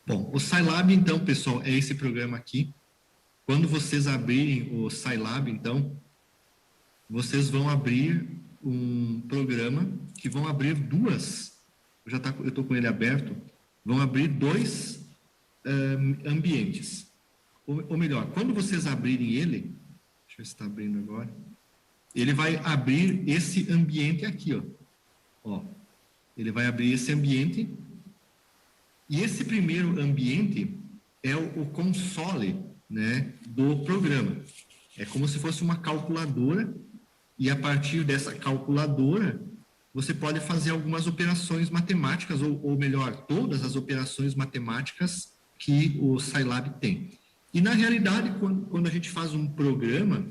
Bom, o Scilab, então, pessoal, é esse programa aqui. Quando vocês abrirem o Scilab, então, vocês vão abrir um programa que vão abrir duas, eu estou com ele aberto, vão abrir dois ambientes. Ou melhor, quando vocês abrirem ele, deixa eu ver se está abrindo agora, ele vai abrir esse ambiente aqui, ó. Ele vai abrir esse ambiente, e esse primeiro ambiente é o console, né, do programa. É como se fosse uma calculadora, e a partir dessa calculadora, você pode fazer algumas operações matemáticas, ou melhor, todas as operações matemáticas que o Scilab tem. E, na realidade, quando a gente faz um programa,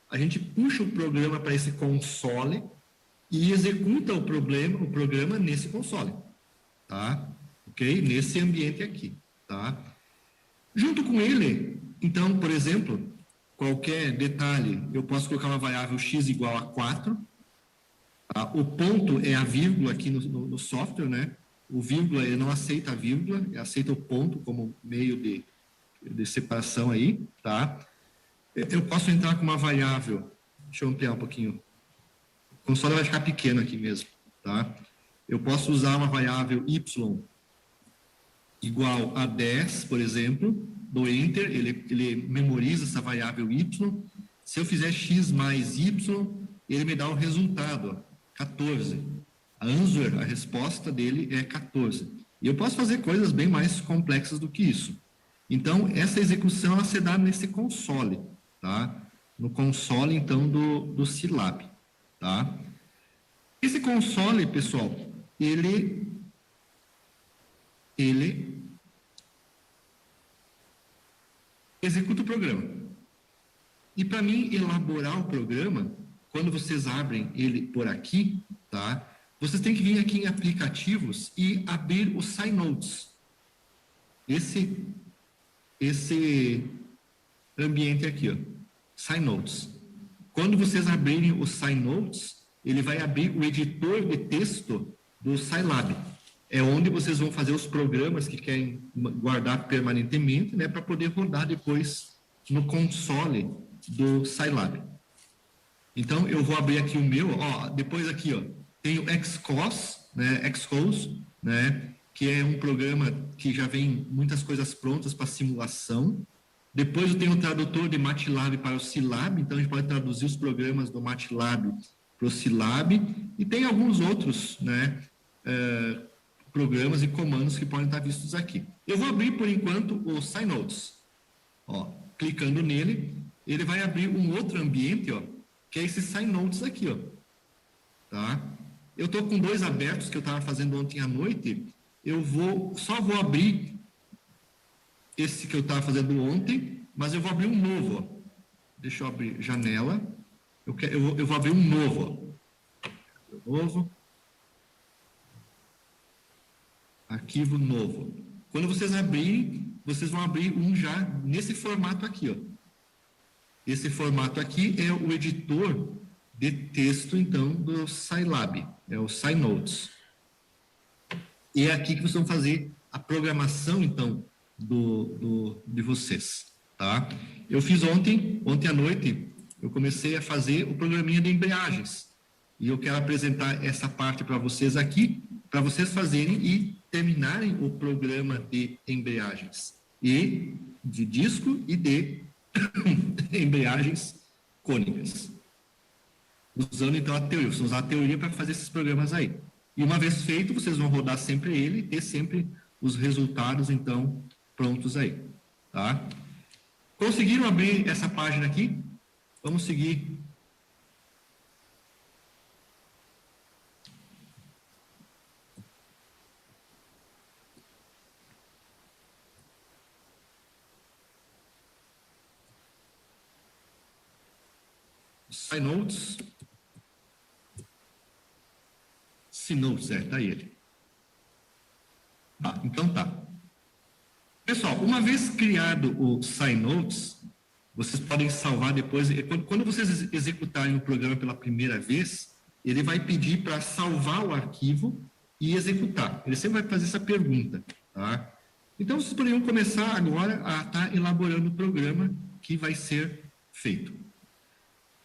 a gente puxa o programa para esse console e executa o programa nesse console, tá? Ok? Nesse ambiente aqui, tá? Junto com ele, então, por exemplo, qualquer detalhe, eu posso colocar uma variável x igual a 4, tá? O ponto é a vírgula aqui no software, né? O vírgula, ele não aceita a vírgula, ele aceita o ponto como meio de separação aí, tá? Eu posso entrar com uma variável, deixa eu ampliar um pouquinho, o console vai ficar pequeno aqui mesmo, tá? Eu posso usar uma variável y igual a 10, por exemplo, do Enter, ele memoriza essa variável y. Se eu fizer x mais y, ele me dá o resultado, ó, 14. A answer, a resposta dele é 14. E eu posso fazer coisas bem mais complexas do que isso. Então, essa execução ela se dá nesse console, tá? No console, então, do Scilab, tá? Esse console, pessoal, ele executa o programa. E para mim elaborar o programa, quando vocês abrem ele por aqui, tá? Vocês têm que vir aqui em aplicativos e abrir o SciNotes. Esse ambiente aqui, ó, SciNotes. Quando vocês abrirem o SciNotes, ele vai abrir o editor de texto do Scilab. É onde vocês vão fazer os programas que querem guardar permanentemente, né, para poder rodar depois no console do Scilab. Então, eu vou abrir aqui o meu, ó, depois aqui, ó, tem o Xcos, né, que é um programa que já vem muitas coisas prontas para simulação. Depois eu tenho o tradutor de MATLAB para o Scilab, então a gente pode traduzir os programas do MATLAB para o Scilab, e tem alguns outros, né, programas e comandos que podem estar vistos aqui. Eu vou abrir, por enquanto, o SciNotes. Ó, clicando nele, ele vai abrir um outro ambiente, ó, que é esse SciNotes aqui, ó. Tá? Eu estou com dois abertos que eu estava fazendo ontem à noite. Só vou abrir esse que eu estava fazendo ontem, mas eu vou abrir um novo, ó. Deixa eu abrir janela. Eu vou abrir um novo, ó. Novo. Arquivo novo. Quando vocês abrirem, vocês vão abrir um já nesse formato aqui, ó. Esse formato aqui é o editor de texto, então, do Scilab, é o SciNotes. E é aqui que vocês vão fazer a programação, então, de vocês, tá? Eu fiz ontem à noite, eu comecei a fazer o programinha de embreagens. E eu quero apresentar essa parte para vocês aqui, para vocês fazerem e terminarem o programa de embreagens. E de disco e de embreagens cônicas. Usando, então, a teoria. Vocês vão usar a teoria para fazer esses programas aí. E uma vez feito, vocês vão rodar sempre ele e ter sempre os resultados, então, prontos aí. Tá? Conseguiram abrir essa página aqui? Vamos seguir. SciNotes. SciNotes, tá ele. Tá, então tá. Pessoal, uma vez criado o SciNotes, vocês podem salvar depois. Quando vocês executarem o programa pela primeira vez, ele vai pedir para salvar o arquivo e executar. Ele sempre vai fazer essa pergunta, tá? Então, vocês poderiam começar agora a estar elaborando o programa que vai ser feito.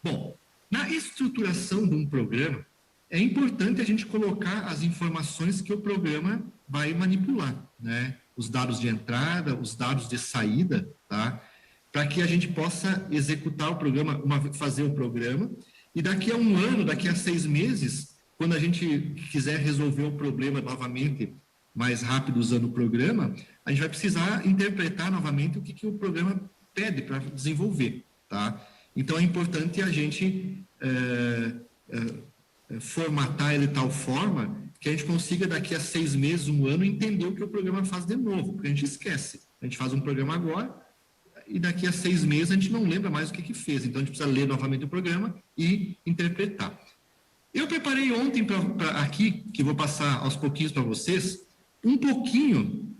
Bom, na estruturação de um programa, é importante a gente colocar as informações que o programa vai manipular, né? Os dados de entrada, os dados de saída, tá? Para que a gente possa executar o programa, fazer o programa, e daqui a um ano, daqui a 6 meses, quando a gente quiser resolver o problema novamente mais rápido usando o programa, a gente vai precisar interpretar novamente o que o programa pede para desenvolver, tá? Então, é importante a gente formatar ele de tal forma que a gente consiga, daqui a 6 meses, um ano, entender o que o programa faz de novo, porque a gente esquece. A gente faz um programa agora e daqui a 6 meses a gente não lembra mais o que fez. Então, a gente precisa ler novamente o programa e interpretar. Eu preparei ontem aqui, que vou passar aos pouquinhos para vocês, um pouquinho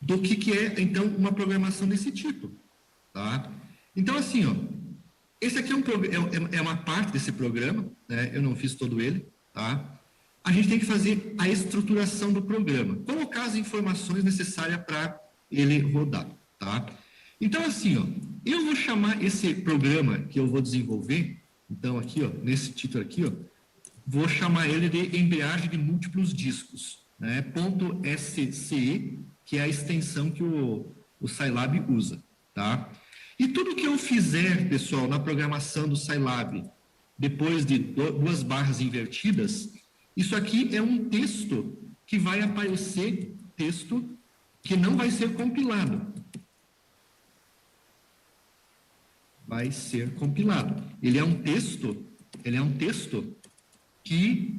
do que é, então, uma programação desse tipo, tá? Então, assim, ó, esse aqui é uma parte desse programa, né? Eu não fiz todo ele, tá? A gente tem que fazer a estruturação do programa, colocar as informações necessárias para ele rodar, tá? Então, assim, ó, eu vou chamar esse programa que eu vou desenvolver, então, aqui, ó, nesse título aqui, ó, vou chamar ele de embreagem de múltiplos discos, né? .sce, que é a extensão que o Scilab usa, tá? E tudo que eu fizer, pessoal, na programação do Scilab, depois de 2 barras invertidas, isso aqui é um texto que vai aparecer, texto que não vai ser compilado. Vai ser compilado. Ele é um texto que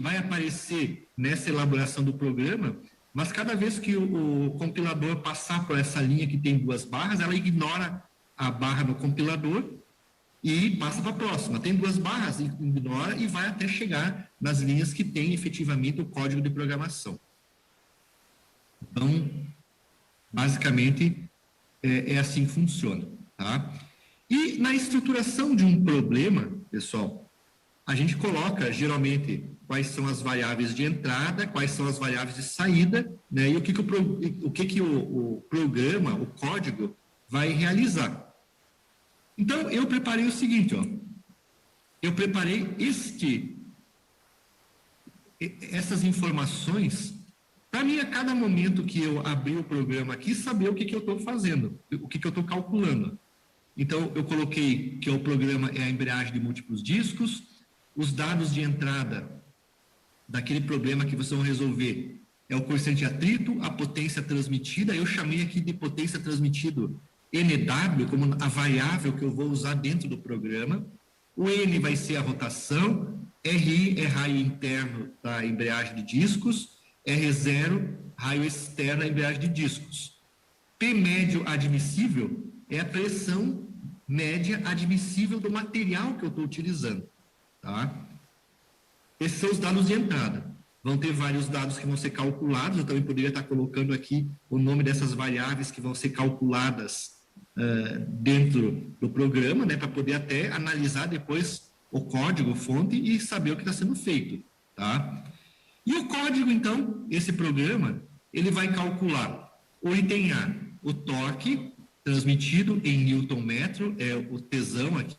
vai aparecer nessa elaboração do programa, mas cada vez que o compilador passar por essa linha que tem 2 barras, ela ignora a barra no compilador e passa para a próxima. Tem 2 barras, ignora e vai até chegar nas linhas que tem efetivamente o código de programação. Então, basicamente, é assim que funciona, tá? E na estruturação de um problema, pessoal, a gente coloca, geralmente, quais são as variáveis de entrada, quais são as variáveis de saída, né? E o que o programa, o código, vai realizar. Então, eu preparei o seguinte, ó. Eu preparei essas informações para mim, a cada momento que eu abrir o programa aqui, saber o que eu estou fazendo, o que eu estou calculando. Então, eu coloquei que o programa é a embreagem de múltiplos discos, os dados de entrada daquele problema que vocês vão resolver é o coeficiente de atrito, a potência transmitida, eu chamei aqui de potência transmitido NW, como a variável que eu vou usar dentro do programa. O N vai ser a rotação, RI é raio interno da embreagem de discos, R0, raio externo da embreagem de discos. P médio admissível é a pressão média admissível do material que eu estou utilizando, tá? Esses são os dados de entrada. Vão ter vários dados que vão ser calculados, eu também poderia estar colocando aqui o nome dessas variáveis que vão ser calculadas dentro do programa, né, para poder até analisar depois o código, fonte e saber o que está sendo feito, tá? E o código, então, esse programa, ele vai calcular o item A, o torque transmitido em newton-metro, é o tesão aqui.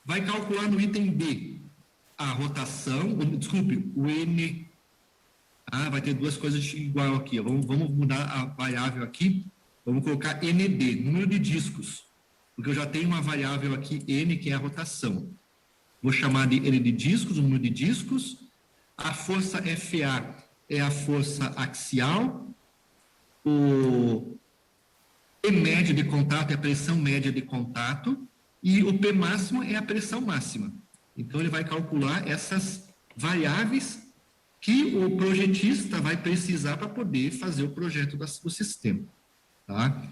Vai calcular no item B a rotação, o N. Vai ter 2 coisas igual aqui. Vamos mudar a variável aqui. Vamos colocar ND, número de discos, porque eu já tenho uma variável aqui, N, que é a rotação. Vou chamar de N de discos, o número de discos. A força FA é a força axial, o P médio de contato é a pressão média de contato e o P máximo é a pressão máxima. Então, ele vai calcular essas variáveis que o projetista vai precisar para poder fazer o projeto do sistema, tá?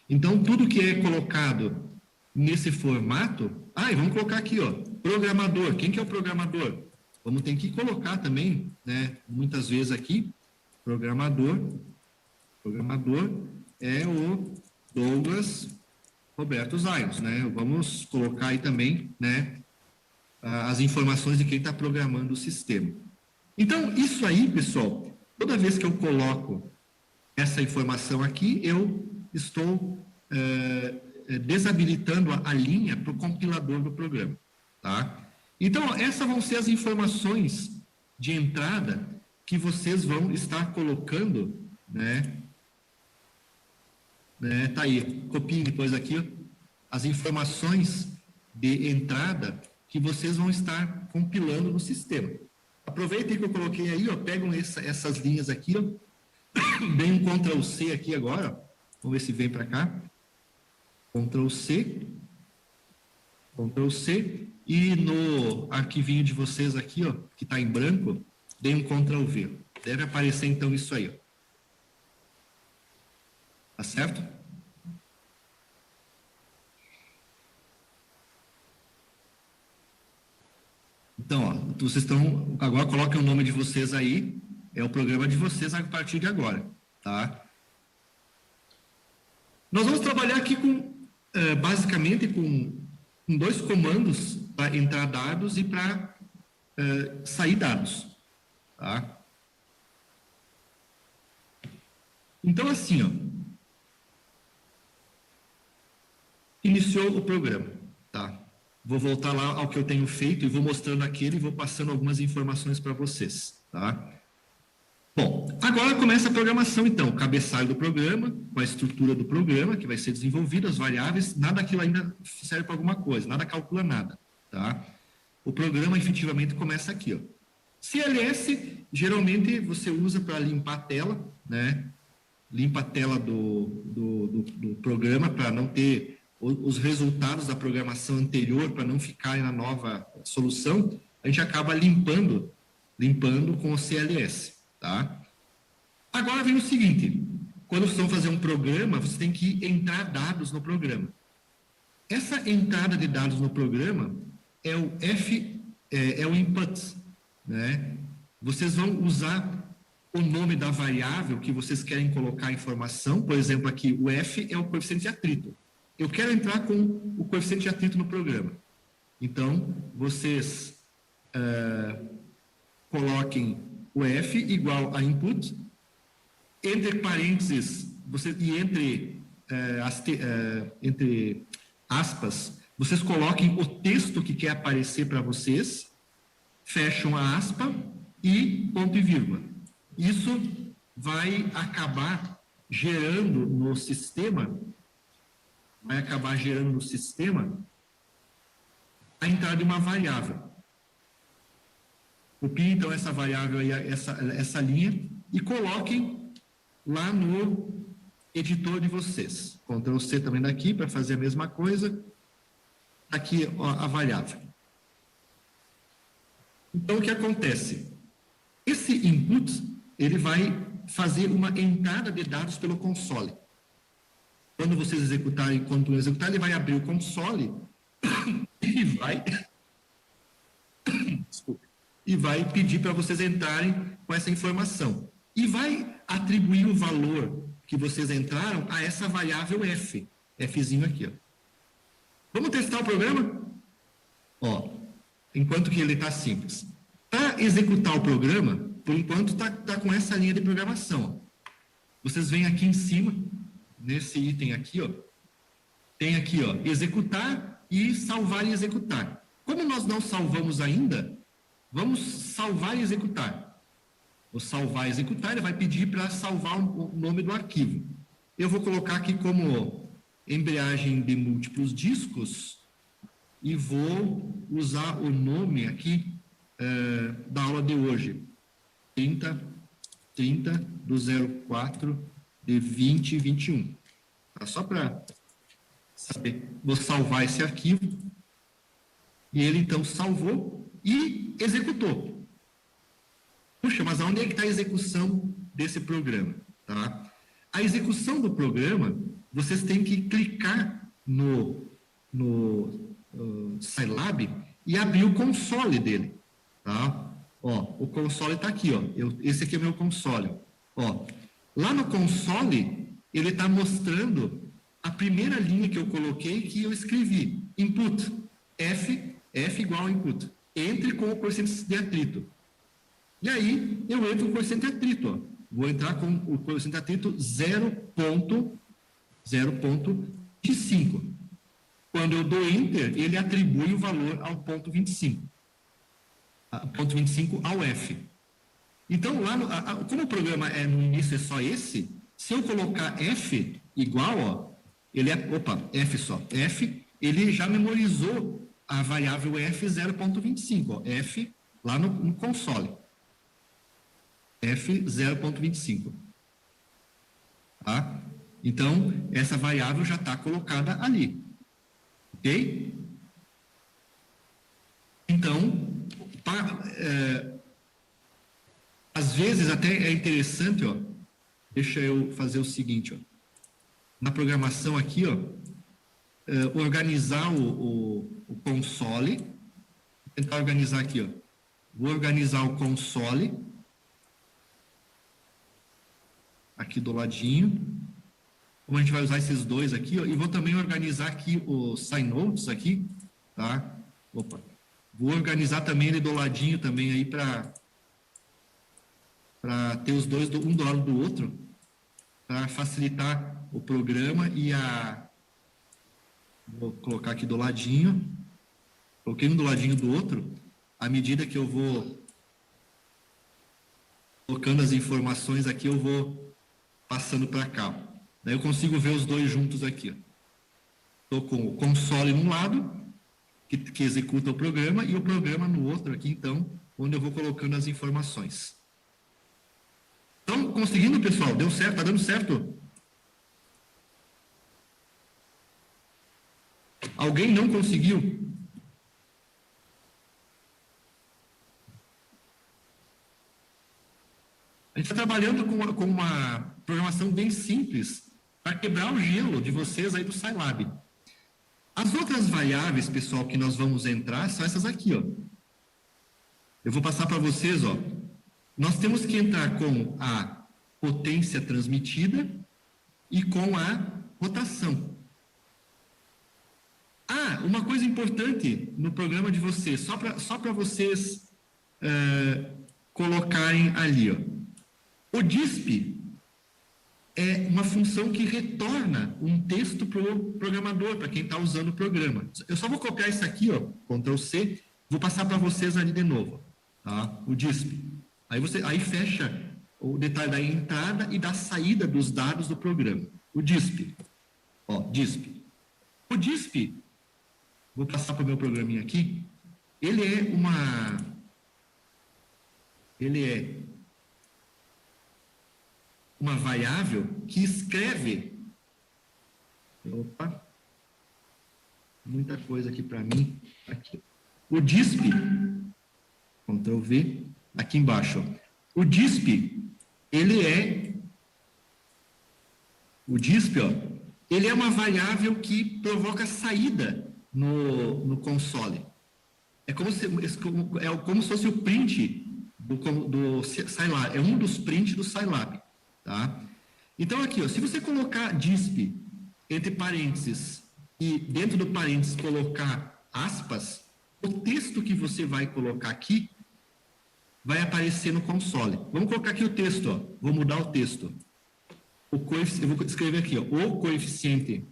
Então, tudo que é colocado nesse formato... e vamos colocar aqui, ó, programador. Quem que é o programador? Vamos ter que colocar também, né, muitas vezes aqui, programador é o Douglas Roberto Zayos, né? Vamos colocar aí também, né, as informações de quem está programando o sistema. Então, isso aí, pessoal, toda vez que eu coloco essa informação aqui, eu estou desabilitando a linha para o compilador do programa, tá? Então, essas vão ser as informações de entrada que vocês vão estar colocando, né? Tá aí, copiem depois aqui, ó, as informações de entrada que vocês vão estar compilando no sistema. Aproveitem que eu coloquei aí, ó, pegam essas linhas aqui, ó, dêem um Ctrl+C aqui agora, ó. Vamos ver se vem para cá. Ctrl+C, Ctrl+C, e no arquivinho de vocês aqui, ó, que está em branco, deem um Ctrl+V. Deve aparecer então isso aí, ó. Tá certo? Então, ó, vocês estão... Agora coloquem o nome de vocês aí, é o programa de vocês a partir de agora, tá? Nós vamos trabalhar aqui com, basicamente, com dois comandos para entrar dados e para sair dados, tá? Então, assim, ó, iniciou o programa, tá? Vou voltar lá ao que eu tenho feito e vou mostrando aquele e vou passando algumas informações para vocês, tá? Bom, agora começa a programação, então, o cabeçalho do programa, com a estrutura do programa, que vai ser desenvolvida, as variáveis, nada daquilo ainda serve para alguma coisa, nada calcula nada, tá? O programa, efetivamente, começa aqui, ó. CLS, geralmente, você usa para limpar a tela, né? Limpa a tela do programa para não ter os resultados da programação anterior, para não ficarem na nova solução, a gente acaba limpando com o CLS, tá? Agora vem o seguinte, quando vocês vão fazer um programa, você tem que entrar dados no programa. Essa entrada de dados no programa é o input, né? Vocês vão usar o nome da variável que vocês querem colocar a informação, por exemplo, aqui o F é o coeficiente de atrito. Eu quero entrar com o coeficiente de atrito no programa. Então, vocês coloquem o F igual a input, entre parênteses, entre aspas, vocês coloquem o texto que quer aparecer para vocês, fecham a aspa e ponto e vírgula. Isso vai acabar gerando no sistema, a entrada de uma variável. Copiem, então, essa variável aí, essa linha, e coloquem lá no editor de vocês. Ctrl+C também daqui, para fazer a mesma coisa. Aqui, ó, a variável. Então, o que acontece? Esse input, ele vai fazer uma entrada de dados pelo console. Quando vocês executarem, ele vai abrir o console e vai... Desculpe. E vai pedir para vocês entrarem com essa informação. E vai atribuir o valor que vocês entraram a essa variável F. Fzinho aqui, ó. Vamos testar o programa? Ó, enquanto que ele está simples. Para executar o programa, por enquanto está com essa linha de programação. Ó. Vocês vêm aqui em cima, nesse item aqui, ó. Tem aqui, ó, executar e salvar e executar. Como nós não salvamos ainda, vamos salvar e executar. O salvar e executar, ele vai pedir para salvar o nome do arquivo. Eu vou colocar aqui como embreagem de múltiplos discos e vou usar o nome aqui da aula de hoje. 30 do 04 de 2021. Tá? Só para saber. Vou salvar esse arquivo. E ele, então, salvou e executou. Puxa, mas onde é que está a execução desse programa? Tá? A execução do programa, vocês têm que clicar no Scilab e abrir o console dele. Tá? Ó, o console está aqui. Ó. Esse aqui é o meu console. Ó, lá no console, ele está mostrando a primeira linha que eu coloquei, que eu escrevi. Input. F igual a input. Entre com o coeficiente de atrito. E aí, eu entro com o coeficiente de atrito. Ó. vou entrar com o coeficiente de atrito 0,25. Quando eu dou Enter, ele atribui o valor ao ponto 25. Ponto 25 ao F. Então, lá como o programa no início é só esse, se eu colocar F igual, ó, ele é, F só, F, ele já memorizou a variável F 0,25, ó, F lá no console. F 0,25. Tá? Então, essa variável já está colocada ali. Ok? Então, às vezes até é interessante, ó, deixa eu fazer o seguinte, ó, na programação aqui, ó, organizar o console, vou tentar organizar aqui, ó, vou organizar o console, aqui do ladinho, como a gente vai usar esses dois aqui, ó, e vou também organizar aqui os SciNotes aqui, tá? Opa, vou organizar também ele do ladinho também aí para ter os dois um do lado do outro, para facilitar o programa e vou colocar aqui do ladinho, coloquei um do ladinho do outro, à medida que eu vou colocando as informações aqui, eu vou passando para cá. Daí eu consigo ver os dois juntos aqui. Estou com o console num lado, que executa o programa, e o programa no outro aqui, então, onde eu vou colocando as informações. Então, conseguindo, pessoal? Deu certo? Está dando certo? Alguém não conseguiu? A gente está trabalhando com uma programação bem simples para quebrar o gelo de vocês aí do Scilab. As outras variáveis, pessoal, que nós vamos entrar são essas aqui, ó. Eu vou passar para vocês, ó. Nós temos que entrar com a potência transmitida e com a rotação. Uma coisa importante no programa de vocês, só para vocês colocarem ali, ó. O DISP é uma função que retorna um texto para o programador, para quem está usando o programa. Eu só vou copiar isso aqui, ó, Ctrl C, vou passar para vocês ali de novo, tá? O DISP. Aí fecha o detalhe da entrada e da saída dos dados do programa. O DISP. Ó, DISP. O DISP, vou passar para o meu programinha aqui, ele é uma variável que escreve... Opa! Muita coisa aqui para mim. Aqui. O DISP, Ctrl V, aqui embaixo. Ó. O DISP, o DISP, ó, ele é uma variável que provoca saída no console. É como se fosse o print do Scilab, é um dos prints do Scilab. Tá? Então, aqui, ó, se você colocar DISP entre parênteses e dentro do parênteses colocar aspas, o texto que você vai colocar aqui vai aparecer no console. Vamos colocar aqui o texto, ó. Vou mudar o texto. Eu vou escrever aqui, ó, o coeficiente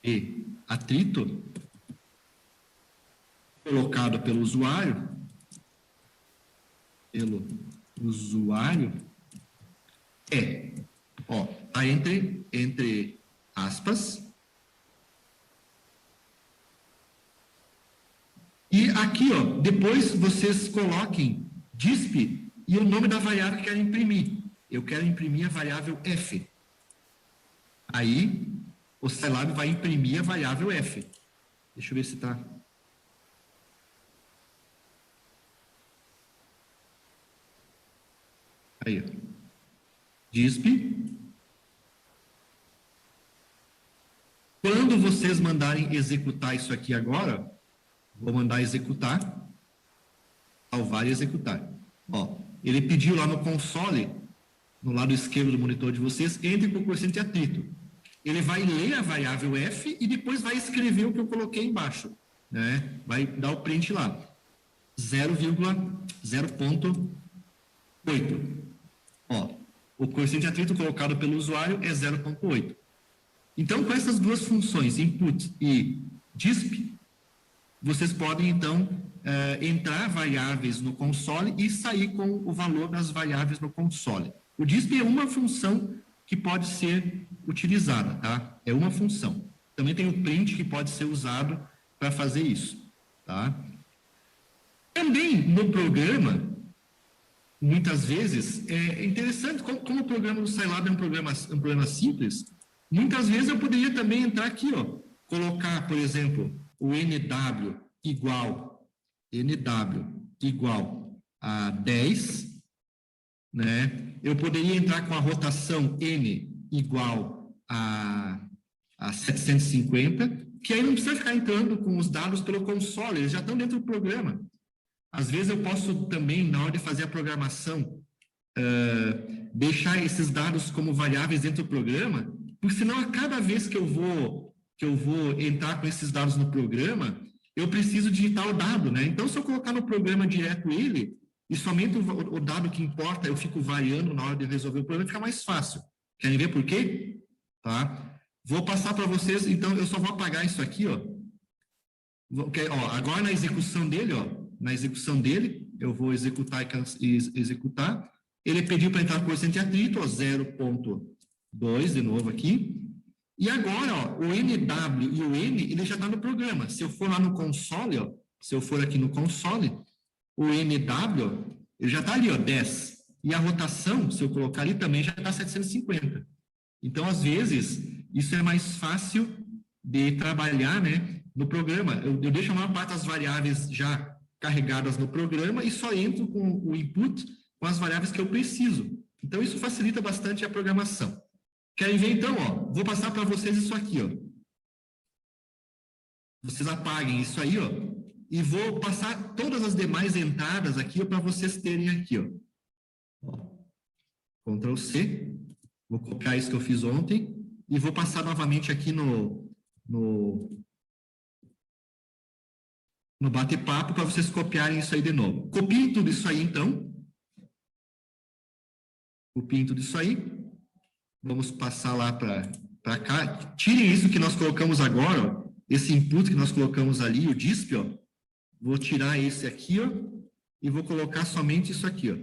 e atrito colocado pelo usuário ó, tá entre aspas, e aqui, ó, depois vocês coloquem DISP e o nome da variável que querem imprimir. Eu quero imprimir a variável F. Aí, o Scilab vai imprimir a variável F. Deixa eu ver se está... Aí, ó. DISP. Quando vocês mandarem executar isso aqui agora, vou mandar executar, salvar e executar. Ó, ele pediu lá no console, no lado esquerdo do monitor de vocês, entre com o coeficiente de atrito. Ele vai ler a variável F e depois vai escrever o que eu coloquei embaixo, né? Vai dar o print lá. 0,8. Ó, o coeficiente de atrito colocado pelo usuário é 0,8. Então, com essas duas funções, input e disp, vocês podem, então, entrar variáveis no console e sair com o valor das variáveis no console. O disp é uma função que pode ser utilizada, tá? É uma função. Também tem o print que pode ser usado para fazer isso, tá? Também no programa, muitas vezes, é interessante, como o programa do Scilab é um programa simples, muitas vezes eu poderia também entrar aqui, ó, colocar, por exemplo, o NW igual a 10, né? Eu poderia entrar com a rotação N igual a 750, que aí não precisa ficar entrando com os dados pelo console, eles já estão dentro do programa. Às vezes eu posso também, na hora de fazer a programação, deixar esses dados como variáveis dentro do programa, porque senão a cada vez que eu vou entrar com esses dados no programa, eu preciso digitar o dado, né? Então, se eu colocar no programa direto ele, e somente o dado que importa, eu fico variando na hora de resolver o problema, fica mais fácil. Querem ver por quê? Tá? Vou passar para vocês, então, eu só vou apagar isso aqui, ó. Agora na execução dele, eu vou executar e executar. Ele pediu para entrar com coeficiente de atrito, 0,2, de novo aqui. E agora, ó, o NW e o N, ele já está no programa. Se eu for lá no console, ó, se eu for aqui no console, o NW, ele já está ali, ó, 10. E a rotação, se eu colocar ali, também já está 750. Então, às vezes, isso é mais fácil de trabalhar, né, no programa. Eu deixo a maior parte das variáveis já carregadas no programa e só entro com o input com as variáveis que eu preciso. Então, isso facilita bastante a programação. Querem ver, então? Ó, vou passar para vocês isso aqui, ó. Vocês apaguem isso aí, ó. E vou passar todas as demais entradas aqui para vocês terem aqui, ó. Ctrl C. Vou copiar isso que eu fiz ontem. E vou passar novamente aqui no bate-papo para vocês copiarem isso aí de novo. Copiem tudo isso aí, então. Copiem tudo isso aí. Vamos passar lá para cá. Tirem isso que nós colocamos agora, ó, esse input que nós colocamos ali, o disp, ó. Vou tirar esse aqui, ó, e vou colocar somente isso aqui, ó.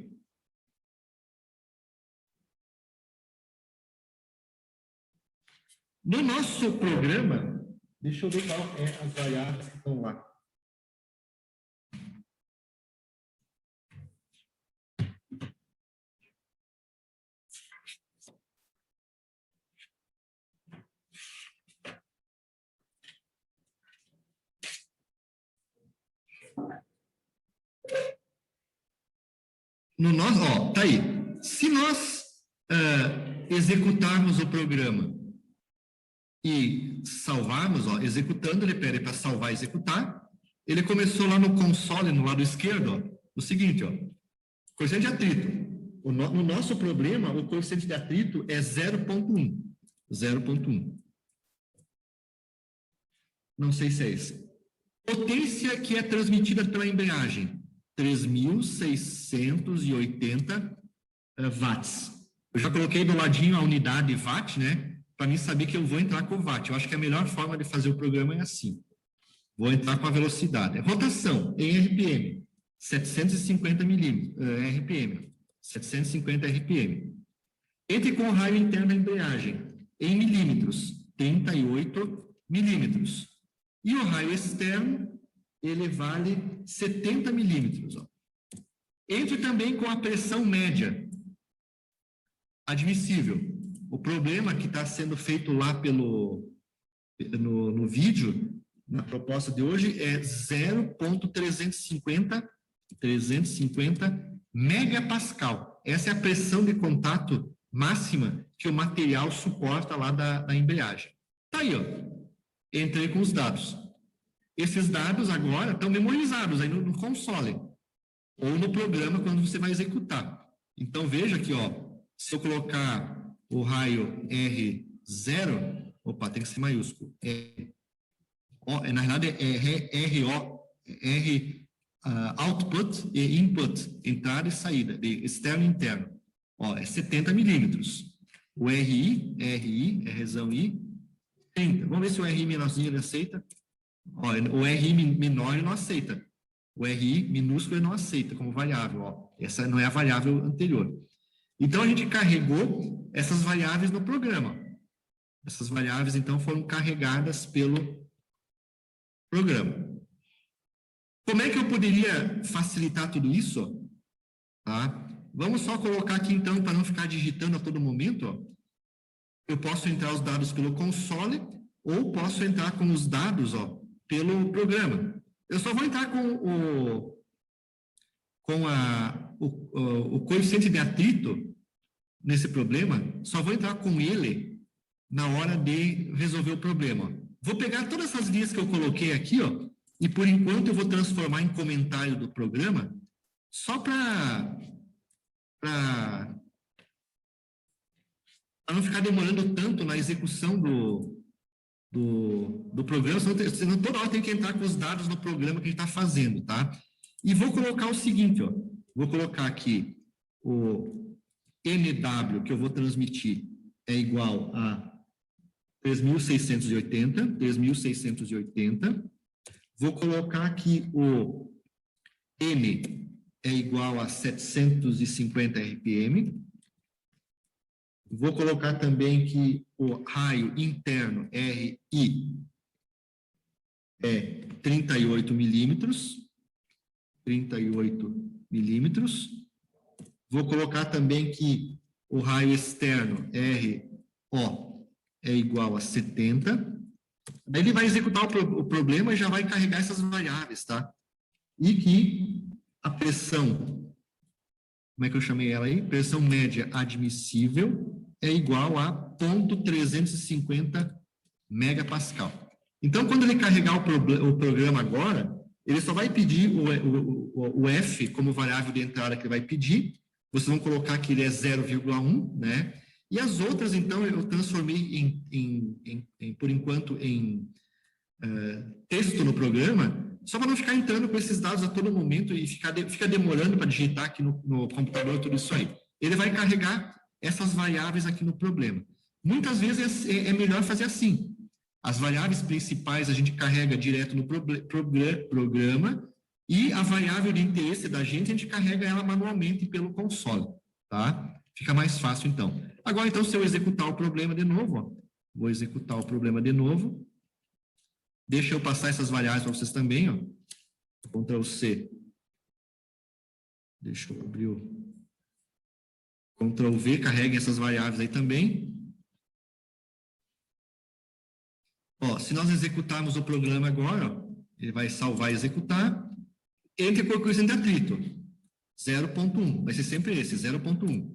No nosso programa, deixa eu ver qual é as variáveis que estão lá. No nosso, ó, tá aí. Se nós executarmos o programa e salvarmos, ó, executando, ele pede para salvar e executar. Ele começou lá no console, no lado esquerdo, ó, o seguinte, ó, coeficiente de atrito. No nosso problema, o coeficiente de atrito é 0,1. 0,1. Não sei se é esse. Potência que é transmitida pela embreagem, 3.680 watts. Eu já coloquei do ladinho a unidade watt, né? Para mim saber que eu vou entrar com watt. Eu acho que a melhor forma de fazer o programa é assim. Vou entrar com a velocidade. Rotação em RPM, 750 RPM. 750 RPM. Entre com o raio interno da embreagem, em milímetros, 38 milímetros. E o raio externo, ele vale 70 milímetros. Ó. Entre também com a pressão média, admissível. O problema que está sendo feito lá no vídeo, na proposta de hoje, é 0,350 megapascal. Essa é a pressão de contato máxima que o material suporta lá da embreagem. Tá aí, ó. Entrei com os dados. Esses dados agora estão memorizados aí no console ou no programa quando você vai executar. Então, veja aqui, ó, se eu colocar o raio R0, opa, tem que ser maiúsculo, na realidade é RO, output e input, entrada e saída, de externo e interno. Ó, é 70 milímetros. O RI é razão I, 30. Vamos ver se o RI menorzinho ele aceita. Ó, o RI menor ele não aceita. O RI minúsculo ele não aceita como variável. Ó. Essa não é a variável anterior. Então, a gente carregou essas variáveis no programa. Essas variáveis, então, foram carregadas pelo programa. Como é que eu poderia facilitar tudo isso? Tá? Vamos só colocar aqui, então, para não ficar digitando a todo momento, ó. Eu posso entrar os dados pelo console ou posso entrar com os dados, ó, pelo programa. Eu só vou entrar com o coeficiente de atrito nesse problema, só vou entrar com ele na hora de resolver o problema. Vou pegar todas essas linhas que eu coloquei aqui, ó, e por enquanto eu vou transformar em comentário do programa, só para não ficar demorando tanto na execução do programa, senão toda hora tem que entrar com os dados no programa que a gente está fazendo, tá? E vou colocar o seguinte, ó, vou colocar aqui o NW que eu vou transmitir é igual a 3.680, vou colocar aqui o M é igual a 750 RPM, vou colocar também que o raio interno RI é 38 milímetros, vou colocar também que o raio externo RO é igual a 70. Daí ele vai executar o problema e já vai carregar essas variáveis, tá? E que a pressão, como é que eu chamei ela aí? Pressão média admissível é igual a 0,350 megapascal. Então, quando ele carregar o programa agora, ele só vai pedir o F como variável de entrada que ele vai pedir. Vocês vão colocar que ele é 0,1, né? E as outras, então, eu transformei por enquanto, em texto no programa, só para não ficar entrando com esses dados a todo momento e fica demorando para digitar aqui no computador tudo isso aí. Ele vai carregar essas variáveis aqui no problema. Muitas vezes é melhor fazer assim. As variáveis principais a gente carrega direto no programa e a variável de interesse da gente, a gente carrega ela manualmente pelo console, tá? Fica mais fácil, então. Agora, então, se eu executar o problema de novo, ó, vou executar o problema de novo. Deixa eu passar essas variáveis para vocês também, ó. Ctrl+C. Deixa eu abrir o Ctrl+V, carreguem essas variáveis aí também. Ó, se nós executarmos o programa agora, ó, ele vai salvar e executar. Entre por coeficiente de atrito. 0,1. Vai ser sempre esse, 0,1.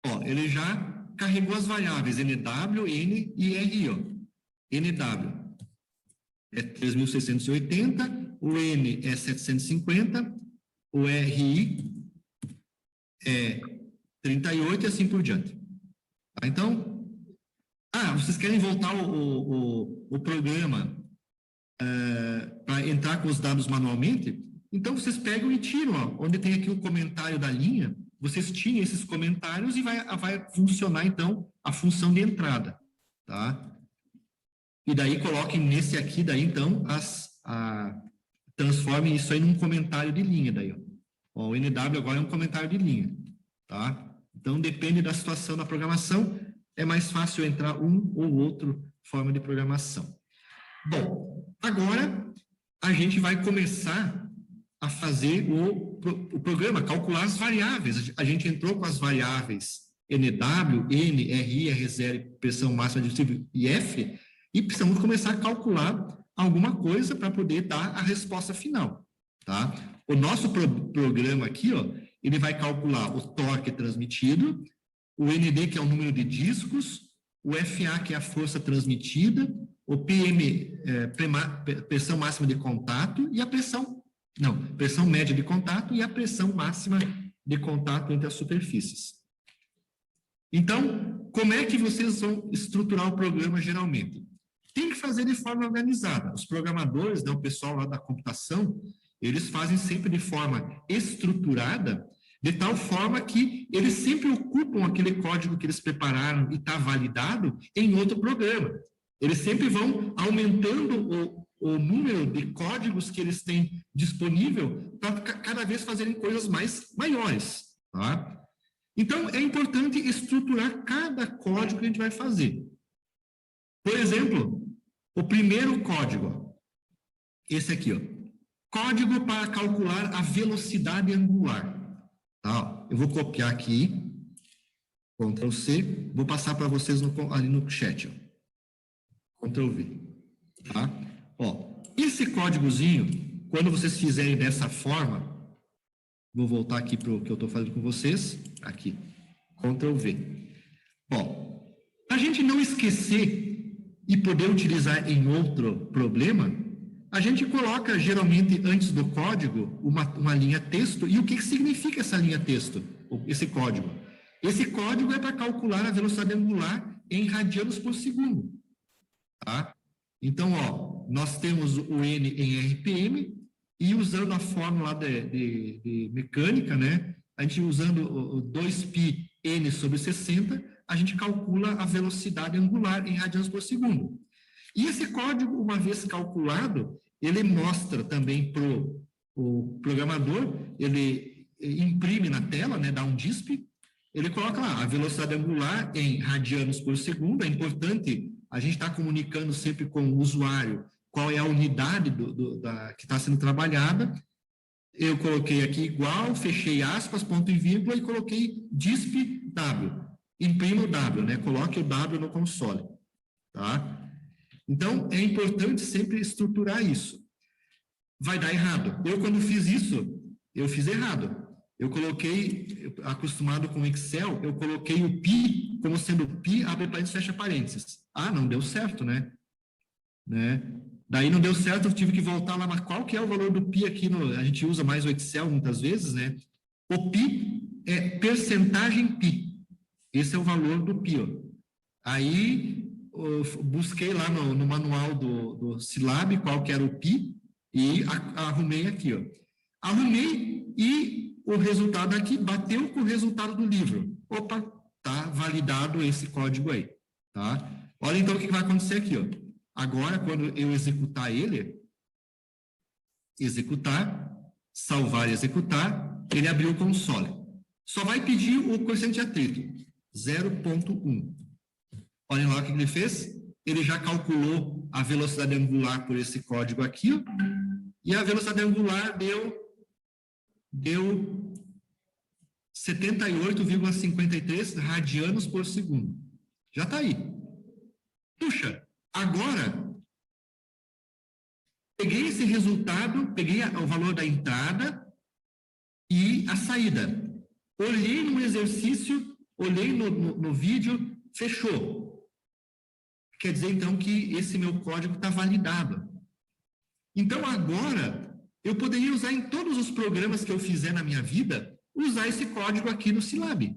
Ó, ele já carregou as variáveis NW, N e RI, ó. NW é 3.680, o N é 750, o RI é 38 e assim por diante. Tá? Então, vocês querem voltar o programa para entrar com os dados manualmente? Então, vocês pegam e tiram, ó, onde tem aqui o comentário da linha, vocês tiram esses comentários e vai funcionar, então, a função de entrada, tá? E daí coloquem nesse aqui, daí, então, transformem isso aí num comentário de linha, daí, ó. Ó, o NW agora é um comentário de linha, tá? Então, depende da situação da programação, é mais fácil entrar um ou outro forma de programação. Bom, agora a gente vai começar a fazer o programa, calcular as variáveis. A gente entrou com as variáveis NW, N, RI, R0, pressão máxima admissível e F, e precisamos começar a calcular alguma coisa para poder dar a resposta final, tá? O nosso programa aqui, ó, ele vai calcular o torque transmitido, o ND, que é o número de discos, o FA, que é a força transmitida, o PM, pressão máxima de contato, e a pressão média de contato e a pressão máxima de contato entre as superfícies. Então, como é que vocês vão estruturar o programa geralmente? Tem que fazer de forma organizada. Os programadores, né, o pessoal lá da computação, Eles fazem sempre de forma estruturada, de tal forma que eles sempre ocupam aquele código que eles prepararam e está validado em outro programa. Eles sempre vão aumentando o número de códigos que eles têm disponível para cada vez fazerem coisas maiores. Tá? Então, é importante estruturar cada código que a gente vai fazer. Por exemplo, o primeiro código, esse aqui, ó. Código para calcular a velocidade angular. Tá? Eu vou copiar aqui, Ctrl C, vou passar para vocês ali no chat. Ó. Ctrl V. Tá? Ó, esse códigozinho, quando vocês fizerem dessa forma, vou voltar aqui para o que eu estou fazendo com vocês, aqui, Ctrl V. Ó, para a gente não esquecer e poder utilizar em outro problema, a gente coloca, geralmente, antes do código, uma linha texto. E o que significa essa linha texto, esse código? Esse código é para calcular a velocidade angular em radianos por segundo. Tá? Então, ó, nós temos o N em RPM, e usando a fórmula de mecânica, né, a gente usando o 2π N sobre 60, a gente calcula a velocidade angular em radianos por segundo. E esse código, uma vez calculado, ele mostra também para o programador, ele imprime na tela, né, dá um DISP, ele coloca lá a velocidade angular em radianos por segundo. É importante a gente estar comunicando sempre com o usuário qual é a unidade que está sendo trabalhada. Eu coloquei aqui igual, fechei aspas, ponto e vírgula, e coloquei DISP W. Imprima o W, né? Coloque o W no console. Tá? Então, é importante sempre estruturar isso. Vai dar errado. Eu, quando fiz isso, eu fiz errado. Eu coloquei, acostumado com Excel, eu coloquei o pi como sendo pi, abre parênteses, fecha parênteses. Ah, não deu certo, né? Daí não deu certo, eu tive que voltar lá, mas qual que é o valor do pi aqui? A gente usa mais o Excel muitas vezes, né? O pi é percentagem pi. Esse é o valor do pi, ó. Aí, eu busquei lá no manual do Silab qual que era o pi e arrumei aqui, ó. Arrumei e o resultado aqui bateu com o resultado do livro. Opa, tá validado esse código aí, tá? Olha então o que vai acontecer aqui, ó. Agora, quando eu executar ele, salvar e executar, ele abriu o console. Só vai pedir o coeficiente de atrito, 0,1. Olhem lá o que ele fez. Ele já calculou a velocidade angular por esse código aqui, ó, e a velocidade angular deu 78,53 radianos por segundo. Já está aí. Puxa, agora, peguei esse resultado, peguei o valor da entrada e a saída. Olhei no exercício, olhei no vídeo, fechou. Quer dizer, então, que esse meu código está validado. Então, agora, eu poderia usar em todos os programas que eu fizer na minha vida, usar esse código aqui no Silab.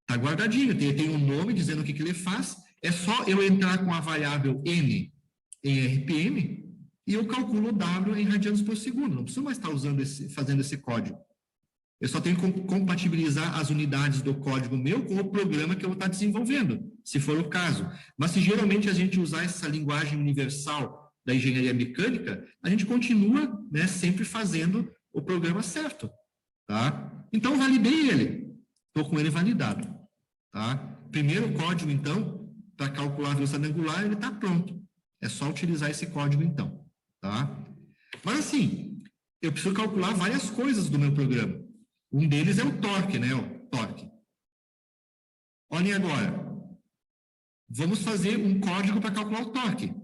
Está guardadinho, tem um nome dizendo o que ele faz. É só eu entrar com a variável N em RPM e eu calculo o W em radianos por segundo. Não preciso mais estar fazendo esse código. Eu só tenho que compatibilizar as unidades do código meu com o programa que eu vou estar desenvolvendo, se for o caso. Mas se geralmente a gente usar essa linguagem universal da engenharia mecânica, a gente continua, né, sempre fazendo o programa certo. Tá? Então, validei ele. Estou com ele validado. Tá? Primeiro código, então, para calcular a velocidade angular, ele está pronto. É só utilizar esse código, então. Tá? Mas, assim, eu preciso calcular várias coisas do meu programa. Um deles é o torque, né? O torque. Olhem agora. Vamos fazer um código para calcular o torque.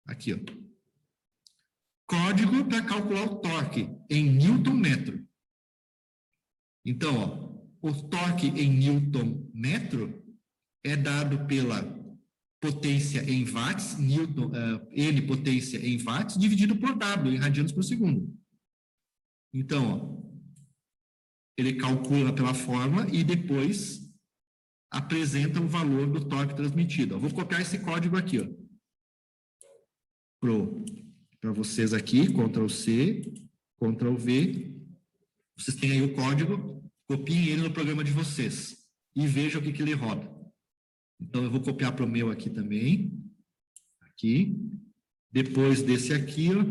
Aqui, ó. Código para calcular o torque em Newton-metro. Então, ó, o torque em Newton-metro é dado pela potência em watts, N potência em watts, dividido por W, em radianos por segundo. Então, ó, ele calcula pela fórmula e depois apresenta o valor do torque transmitido. Ó, vou copiar esse código aqui, ó, para vocês aqui, Ctrl+C, Ctrl+V. Vocês têm aí o código, copiem ele no programa de vocês e vejam o que ele roda. Então, eu vou copiar para o meu aqui também. Aqui. Depois desse aqui, ó,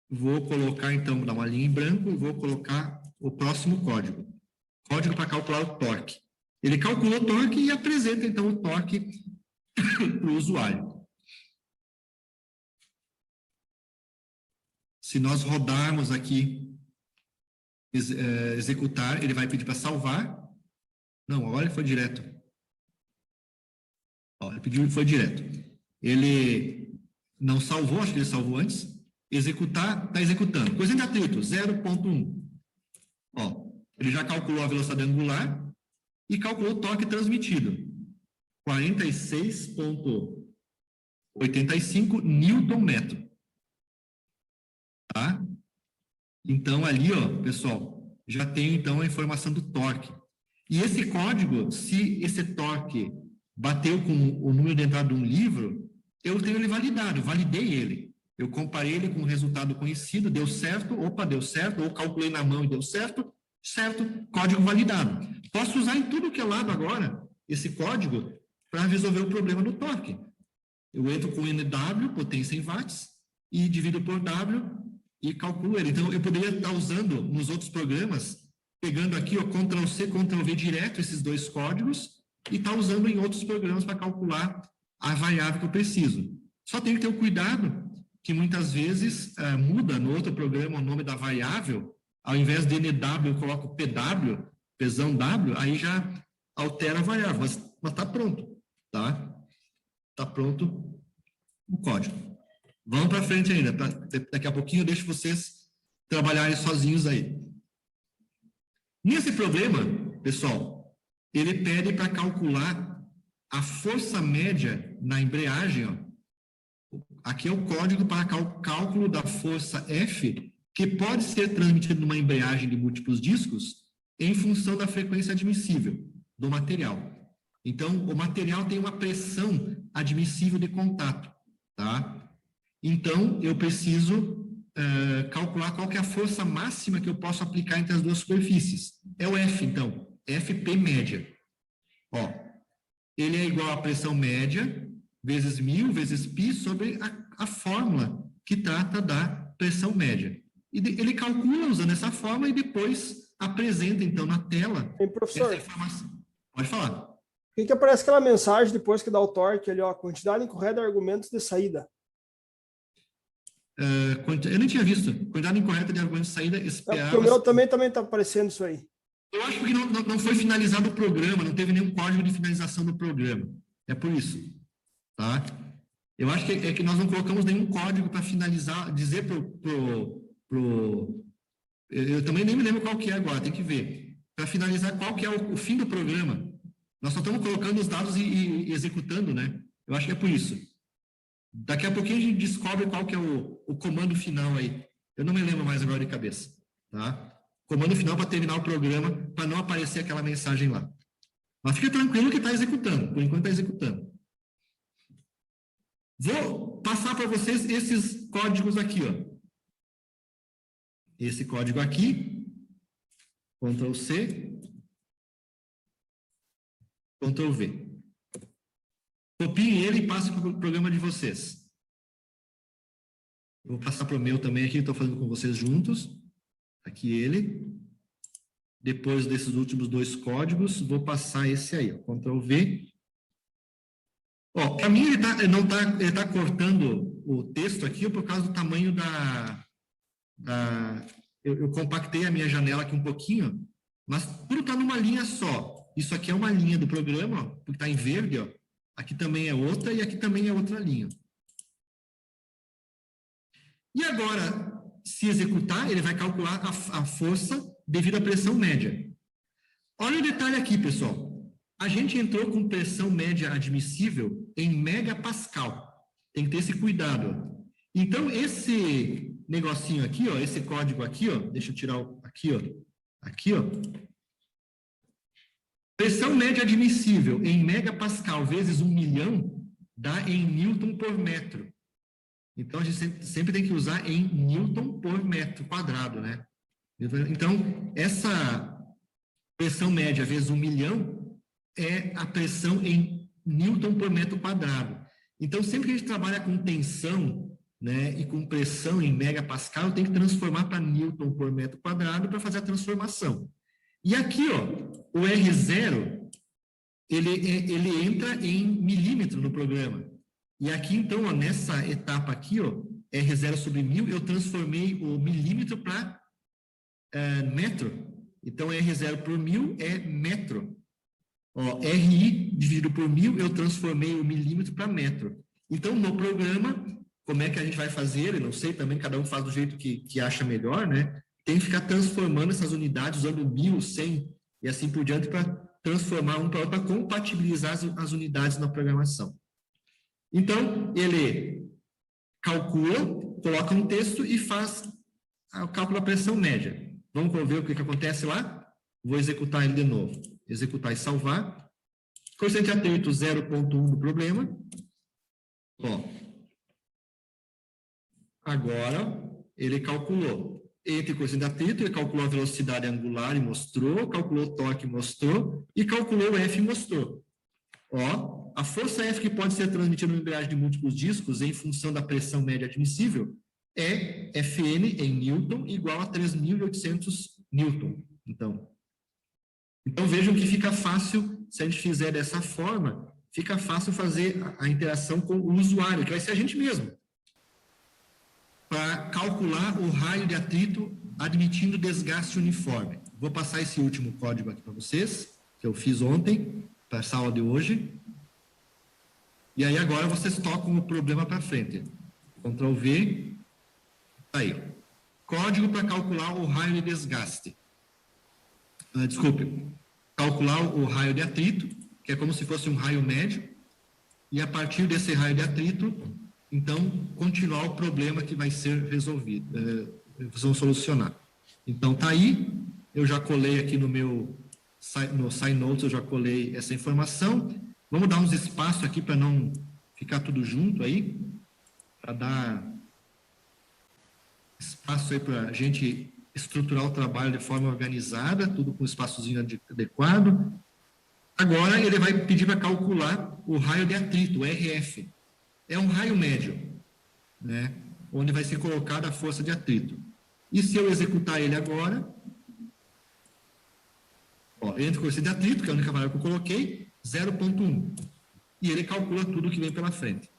vou colocar, então, dar uma linha em branco e vou colocar o próximo código. Código para calcular o torque. Ele calcula o torque e apresenta, então, o torque para o usuário. Se nós rodarmos aqui, executar, ele vai pedir para salvar. Não, agora ele foi direto. Ó, ele pediu e foi direto. Ele não salvou, acho que ele salvou antes. Executar, está executando. Coeficiente de atrito, 0,1. Ó, ele já calculou a velocidade angular e calculou o torque transmitido. 46,85 Nm. Tá? Então, ali, ó, pessoal, já tem, então, a informação do torque. E esse código, se esse torque bateu com o número de entrada de um livro, eu tenho ele validado, validei ele. Eu comparei ele com o resultado conhecido, deu certo, opa, deu certo, ou calculei na mão e deu certo, certo, código validado. Posso usar em tudo que é lado agora, esse código, para resolver o problema do torque. Eu entro com NW, potência em watts, e divido por W e calculo ele. Então, eu poderia estar usando nos outros programas, pegando aqui, ó, Ctrl+C, Ctrl+V direto, esses dois códigos, e estar usando em outros programas para calcular a variável que eu preciso. Só tenho que ter o cuidado que muitas vezes muda no outro programa o nome da variável, ao invés de NW eu coloco PW, pesão W, aí já altera a variável, mas está pronto, tá? Está pronto o código. Vamos para frente ainda, daqui a pouquinho eu deixo vocês trabalharem sozinhos aí. Nesse problema, pessoal, ele pede para calcular a força média na embreagem, ó. Aqui é o código para cálculo da força F, que pode ser transmitido numa embreagem de múltiplos discos em função da frequência admissível do material. Então, o material tem uma pressão admissível de contato, tá? Então, eu preciso calcular qual que é a força máxima que eu posso aplicar entre as duas superfícies. É o F, então, FP média. Ó, ele é igual à pressão média vezes 1000 vezes π sobre a fórmula que trata da pressão média. E ele calcula usando essa fórmula e depois apresenta, então, na tela professor, essa informação. Pode falar. O que aparece aquela mensagem depois que dá o torque ali, ó, quantidade incorreta de argumentos de saída? Eu nem tinha visto. Quantidade incorreta de argumentos de saída esperava... O meu também está aparecendo isso aí. Eu acho que não foi finalizado o programa, não teve nenhum código de finalização do programa. É por isso. Tá? Eu acho que nós não colocamos nenhum código para finalizar, dizer eu também nem me lembro qual que é agora, tem que ver. Para finalizar, qual que é o fim do programa. Nós só estamos colocando os dados e executando, né? Eu acho que é por isso. Daqui a pouquinho a gente descobre qual que é o comando final aí. Eu não me lembro mais agora de cabeça. Tá? Comando final para terminar o programa, para não aparecer aquela mensagem lá. Mas fica tranquilo que está executando, por enquanto está executando. Vou passar para vocês esses códigos aqui, ó. Esse código aqui, Ctrl+C, Ctrl+V. Copiem ele e passem para o programa de vocês. Eu vou passar para o meu também aqui, estou fazendo com vocês juntos. Aqui ele. Depois desses últimos dois códigos, vou passar esse aí, ó, Ctrl+V. Ó, para mim ele tá cortando o texto aqui por causa do tamanho eu compactei a minha janela aqui um pouquinho, mas tudo está numa linha só. Isso aqui é uma linha do programa, ó, porque está em verde, ó. Aqui também é outra e aqui também é outra linha. E agora, se executar, ele vai calcular a força devido à pressão média. Olha o detalhe aqui, pessoal. A gente entrou com pressão média admissível em megapascal. Tem que ter esse cuidado. Então, esse negocinho aqui, ó, esse código aqui, ó, deixa eu tirar aqui, ó. Pressão média admissível em megapascal vezes 1 milhão dá em newton por metro. Então, a gente sempre tem que usar em Newton por metro quadrado, né? Então, essa pressão média vezes 1 milhão é a pressão em Newton por metro quadrado. Então, sempre que a gente trabalha com tensão, né, e com pressão em megapascal, tem que transformar para Newton por metro quadrado para fazer a transformação. E aqui, ó, o R0, ele entra em milímetro no programa. E aqui, então, ó, nessa etapa aqui, ó, R0 sobre 1000, eu transformei o milímetro para metro. Então, R0 por 1000 é metro. Ó, RI dividido por 1000, eu transformei o milímetro para metro. Então, no programa, como é que a gente vai fazer? Eu não sei, também cada um faz do jeito que acha melhor, né? Tem que ficar transformando essas unidades, usando 1000, 100 e assim por diante, para transformar um para outro, para compatibilizar as unidades na programação. Então, ele calcula, coloca um texto e faz o cálculo da pressão média. Vamos ver o que acontece lá? Vou executar ele de novo. Executar e salvar. Coeficiente de atrito 0,1 do problema. Ó. Agora, ele calculou. Entre coeficiente de atrito, ele calculou a velocidade angular e mostrou, calculou o torque e mostrou, e calculou o F e mostrou. Ó, a força F que pode ser transmitida no embreagem de múltiplos discos em função da pressão média admissível é Fn em Newton igual a 3.800 Newton. Então vejam que fica fácil, se a gente fizer dessa forma, fica fácil fazer a interação com o usuário, que vai ser a gente mesmo, para calcular o raio de atrito admitindo desgaste uniforme. Vou passar esse último código aqui para vocês, que eu fiz ontem, para essa aula de hoje. E aí agora vocês tocam o problema para frente. Ctrl V. Aí. Código para calcular o raio de desgaste. Desculpe. Calcular o raio de atrito, que é como se fosse um raio médio. E a partir desse raio de atrito, então, continuar o problema que vai ser resolvido. Vamos solucionar. Então, tá aí. Eu já colei aqui no SciNotes, eu já colei essa informação. Vamos dar uns espaços aqui para não ficar tudo junto aí, para dar espaço aí para a gente estruturar o trabalho de forma organizada, tudo com espaçozinho adequado. Agora, ele vai pedir para calcular o raio de atrito, o RF. É um raio médio, né, onde vai ser colocada a força de atrito. E se eu executar ele agora, ó, entre o coeficiente de atrito, que é a única variável que eu coloquei, 0,1. E ele calcula tudo que vem pela frente.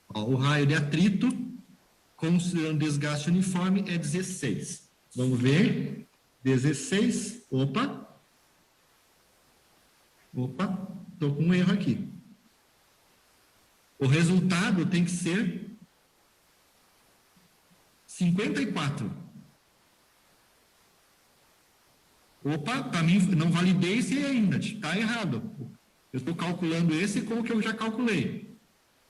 Ó, o raio de atrito, considerando desgaste uniforme, é 16. Vamos ver. 16. Opa, estou com um erro aqui. O resultado tem que ser 54. Opa, para mim, não validei esse ainda, está errado. Eu estou calculando esse com o que eu já calculei.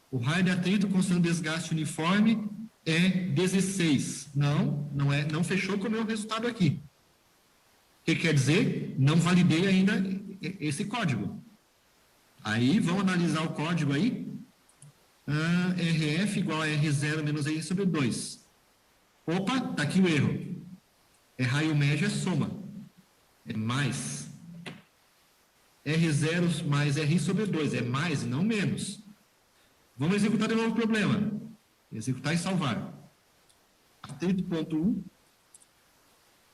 O raio de atrito considerando desgaste uniforme é 16. Não fechou com o meu resultado aqui. O que quer dizer? Não validei ainda esse código. Aí, vamos analisar o código aí. RF igual a R0 menos R sobre 2. Opa, está aqui o erro. É raio médio, é soma. É mais. R0 mais R sobre 2. É mais e não menos. Vamos executar de novo o problema. Executar e salvar. Atrito.1.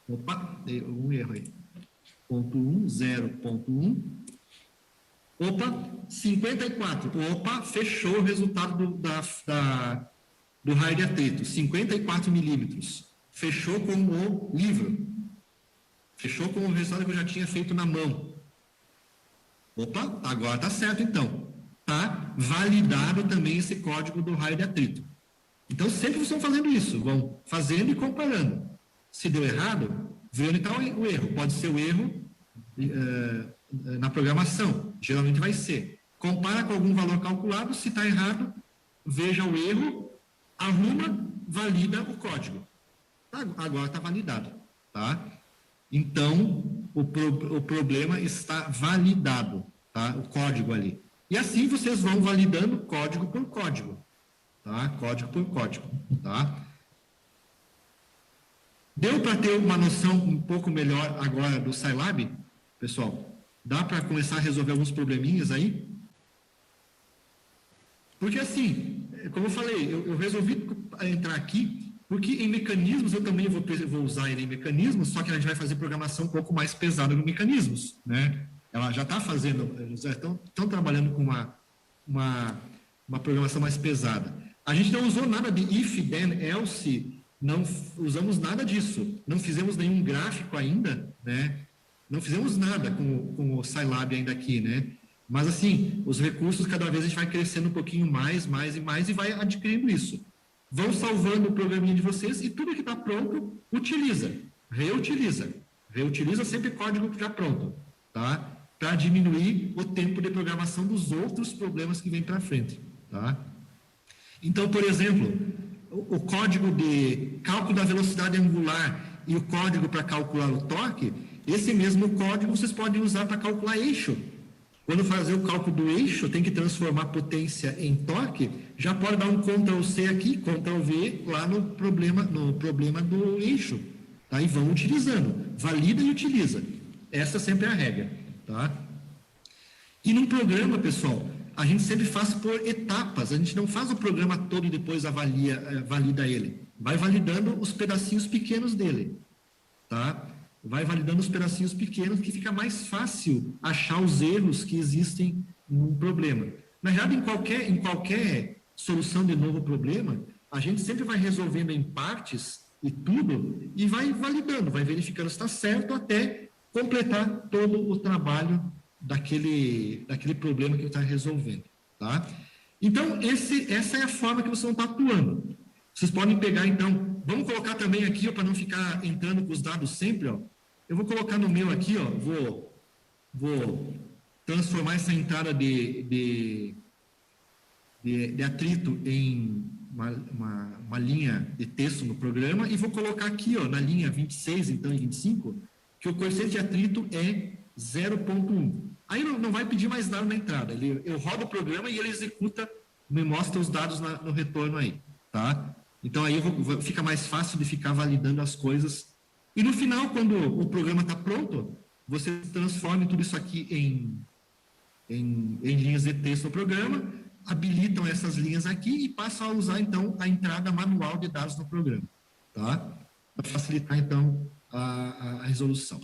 Opa, dei um erro aí. Ponto 1, 0.1. Opa, 54. Opa, fechou o resultado do raio de atrito. 54 milímetros. Fechou com o livro. Fechou com o resultado que eu já tinha feito na mão. Opa, agora está certo então. Está validado também esse código do raio de atrito. Então, sempre vocês vão fazendo isso. Vão fazendo e comparando. Se deu errado, vê onde está o erro. Pode ser o erro na programação. Geralmente vai ser. Compara com algum valor calculado. Se está errado, veja o erro, arruma, valida o código. Agora está validado. Tá? Então, o problema está validado. Tá? O código ali. E assim vocês vão validando código por código. tá? Código por código, tá? Deu para ter uma noção um pouco melhor agora do Scilab, pessoal? Dá para começar a resolver alguns probleminhas aí? Porque assim, como eu falei, eu resolvi entrar aqui porque em mecanismos eu também vou usar ele em mecanismos, só que a gente vai fazer programação um pouco mais pesada no mecanismos, né? Ela já está fazendo, eles já estão trabalhando com uma programação mais pesada. A gente não usou nada de if, then, else, não usamos nada disso, não fizemos nenhum gráfico ainda, né? Não fizemos nada com o Scilab ainda aqui, né? Mas assim, os recursos cada vez a gente vai crescendo um pouquinho mais e vai adquirindo isso. Vão salvando o programinha de vocês e tudo que está pronto, utiliza, reutiliza. Reutiliza sempre código já pronto, tá? Para diminuir o tempo de programação dos outros problemas que vêm para frente, tá? Então, por exemplo, o código de cálculo da velocidade angular e o código para calcular o torque, esse mesmo código vocês podem usar para calcular eixo. Quando fazer o cálculo do eixo, tem que transformar potência em torque, já pode dar um Ctrl+C aqui, Ctrl+V lá no problema do eixo. Tá? E vão utilizando. Valida e utiliza. Essa sempre é a regra. Tá? E num programa, pessoal, a gente sempre faz por etapas. A gente não faz o programa todo e depois valida ele. Vai validando os pedacinhos pequenos dele. Tá? Vai validando os pedacinhos pequenos, que fica mais fácil achar os erros que existem num problema. Na verdade, em qualquer solução de novo problema, a gente sempre vai resolvendo em partes e tudo, e vai validando, vai verificando se está certo até completar todo o trabalho daquele problema que está resolvendo. Tá? Então, essa é a forma que vocês vão estar atuando. Vocês podem pegar, então, vamos colocar também aqui, para não ficar entrando com os dados sempre, ó. Eu vou colocar no meu aqui, ó, vou transformar essa entrada de atrito em uma linha de texto no programa e vou colocar aqui, ó, na linha 26, então, e 25, que o coeficiente de atrito é 0,1. Aí não vai pedir mais nada na entrada. Eu rodo o programa e ele executa, me mostra os dados no retorno aí, tá? Então, aí fica mais fácil de ficar validando as coisas. E no final, quando o programa está pronto, você transforma tudo isso aqui em linhas de texto no programa, habilitam essas linhas aqui e passam a usar, então, a entrada manual de dados no programa. Tá? Para facilitar, então, a resolução.